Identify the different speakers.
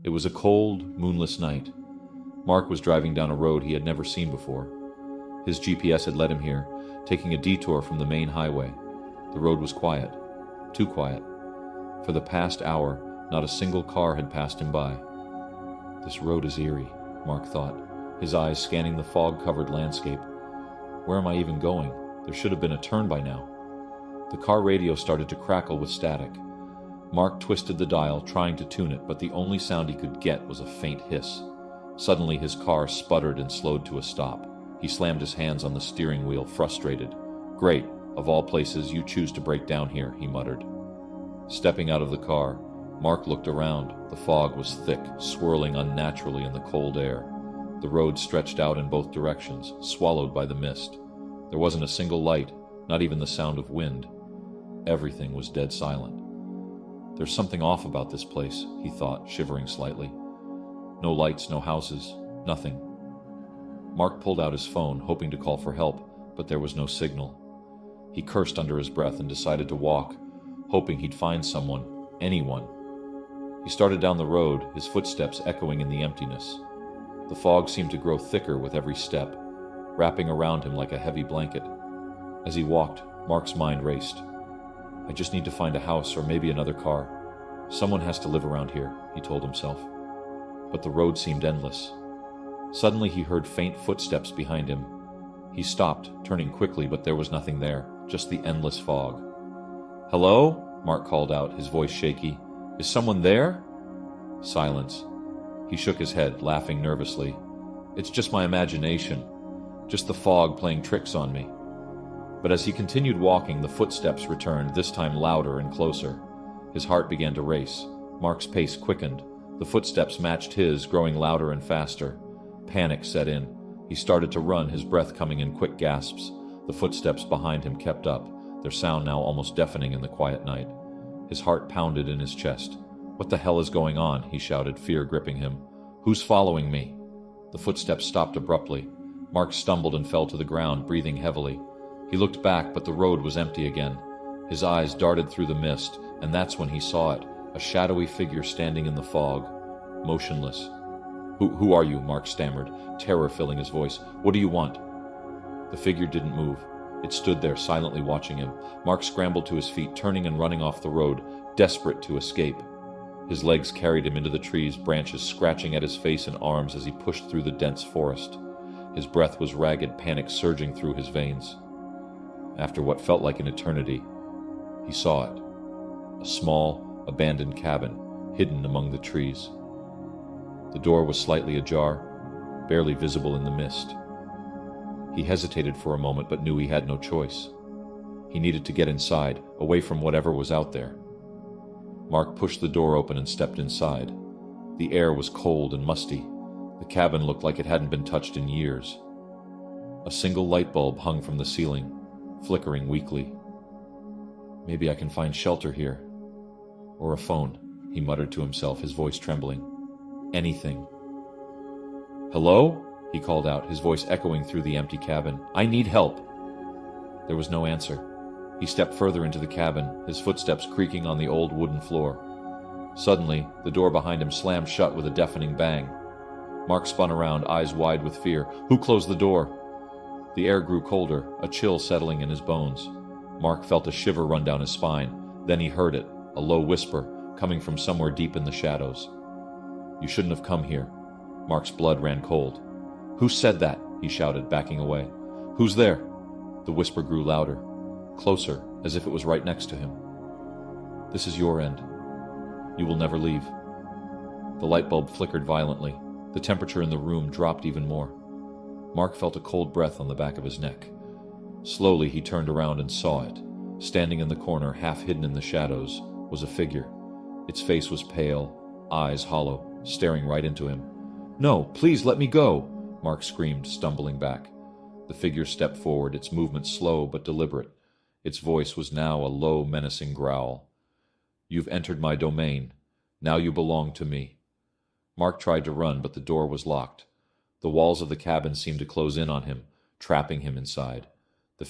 Speaker 1: It was a cold, moonless night. Mark was driving down a road he had never seen before. His GPS had led him here, taking a detour from the main highway. The road was quiet. Too quiet. For the past hour, not a single car had passed him by. This road is eerie, Mark thought, his eyes scanning the fog-covered landscape. Where am I even going? There should have been a turn by now. The car radio started to crackle with static. Mark twisted the dial, trying to tune it, but the only sound he could get was a faint hiss. Suddenly his car sputtered and slowed to a stop. He slammed his hands on the steering wheel, frustrated. "Great, of all places, you choose to break down here," he muttered. Stepping out of the car, Mark looked around. The fog was thick, swirling unnaturally in the cold air. The road stretched out in both directions, swallowed by the mist. There wasn't a single light, not even the sound of wind. Everything was dead silent. There's something off about this place, he thought, shivering slightly. No lights, no houses, nothing. Mark pulled out his phone, hoping to call for help, but there was no signal. He cursed under his breath and decided to walk, hoping he'd find someone, anyone. He started down the road, his footsteps echoing in the emptiness. The fog seemed to grow thicker with every step, wrapping around him like a heavy blanket. As he walked, Mark's mind raced. I just need to find a house or maybe another car. Someone has to live around here, he told himself. But the road seemed endless. Suddenly he heard faint footsteps behind him. He stopped, turning quickly, but there was nothing there, just the endless fog. "Hello?" Mark called out, his voice shaky. "Is someone there?" Silence. He shook his head, laughing nervously. "It's just my imagination. Just the fog playing tricks on me." But as he continued walking, the footsteps returned, this time louder and closer. His heart began to race. Mark's pace quickened. The footsteps matched his, growing louder and faster. Panic set in. He started to run, his breath coming in quick gasps. The footsteps behind him kept up, their sound now almost deafening in the quiet night. His heart pounded in his chest. "What the hell is going on?" he shouted, fear gripping him. "Who's following me?" The footsteps stopped abruptly. Mark stumbled and fell to the ground, breathing heavily. He looked back, but the road was empty again. His eyes darted through the mist, and that's when he saw it, a shadowy figure standing in the fog, motionless. Who are you?" Mark stammered, terror filling his voice. "What do you want?" The figure didn't move. It stood there, silently watching him. Mark scrambled to his feet, turning and running off the road, desperate to escape. His legs carried him into the trees, branches scratching at his face and arms as he pushed through the dense forest. His breath was ragged, panic surging through his veins. After what felt like an eternity, he saw it. A small, abandoned cabin, hidden among the trees. The door was slightly ajar, barely visible in the mist. He hesitated for a moment, but knew he had no choice. He needed to get inside, away from whatever was out there. Mark pushed the door open and stepped inside. The air was cold and musty. The cabin looked like it hadn't been touched in years. A single light bulb hung from the ceiling, flickering weakly. "Maybe I can find shelter here. Or a phone," he muttered to himself, his voice trembling. "Anything." "Hello?" he called out, his voice echoing through the empty cabin. "I need help." There was no answer. He stepped further into the cabin, his footsteps creaking on the old wooden floor. Suddenly, the door behind him slammed shut with a deafening bang. Mark spun around, eyes wide with fear. Who closed the door? The air grew colder, a chill settling in his bones. Mark felt a shiver run down his spine. Then he heard it, a low whisper, coming from somewhere deep in the shadows. "You shouldn't have come here." Mark's blood ran cold. "Who said that?" he shouted, backing away. "Who's there?" The whisper grew louder, closer, as if it was right next to him. "This is your end. You will never leave." The light bulb flickered violently. The temperature in the room dropped even more. Mark felt a cold breath on the back of his neck. Slowly he turned around and saw it. Standing in the corner, half hidden in the shadows, was a figure. Its face was pale, eyes hollow, staring right into him. "No, please let me go!" Mark screamed, stumbling back. The figure stepped forward, its movement slow but deliberate. Its voice was now a low, menacing growl. "You've entered my domain. Now you belong to me." Mark tried to run, but the door was locked. The walls of the cabin seemed to close in on him, trapping him inside.